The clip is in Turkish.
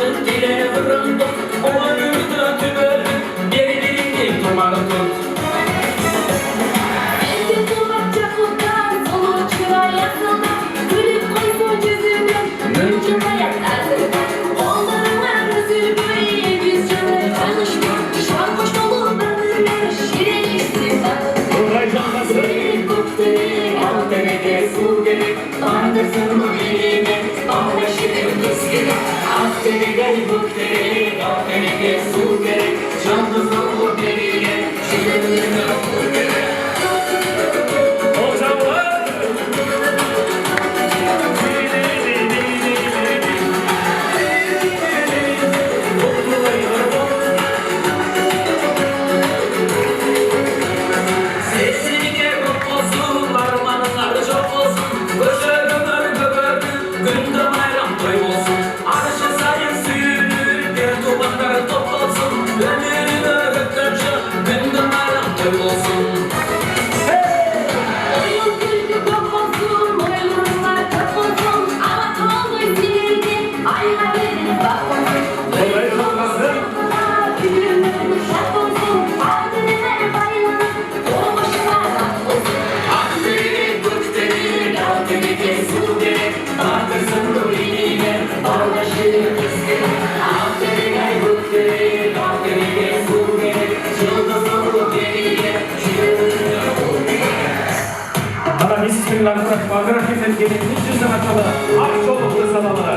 Artık dile vurundum, olan yurda tübörüm, geri dilini dumanı tut. Elde bulmak çapuldan, solu çıra yazıldı. Gülüp koysun yüzümün, mümkün hayat erdinde. Onlarına özür böyle yüz canı tanıştık. Şarkoş dolu bölümler, şirinleşsin ben. Uğraşamasın, Kopteri, al teneke su gerek. Bandırsın bu elime, anlaşılır kız gibi. Akteri gel bukteri, akteri su gerek. Canlısın bu deriye, şirinliğine bu gerek. O zaman sesini gel olsun, varmanlar çok olsun. Köşe gömer göberdin, günde bayram toy olsun. Arşı sayın suyunu, gel dumanlar top olsun. Ömrünü öğrettikçe, günde bayram toy olsun. Oyun gülgü kopulsun, oyunlar kapılsın. Ama kalmayı silirdi, aynaların bakmasın. Kolay olmasın. Gülümün şart olsun, partiler bayılır. O başına laf olsun. Akteri, bukteri, akteri kes bu gerek. Artırsın bu iliğine, anlaşılır kız gerek. Akteri gel bukteri, akteri kes bu gerek. Yıldızın bu deriye, şirinliğine bu gerek. Bismillahirrahmanirrahim. Gelin hiç yüzden açalı. Aç oluklu salalı.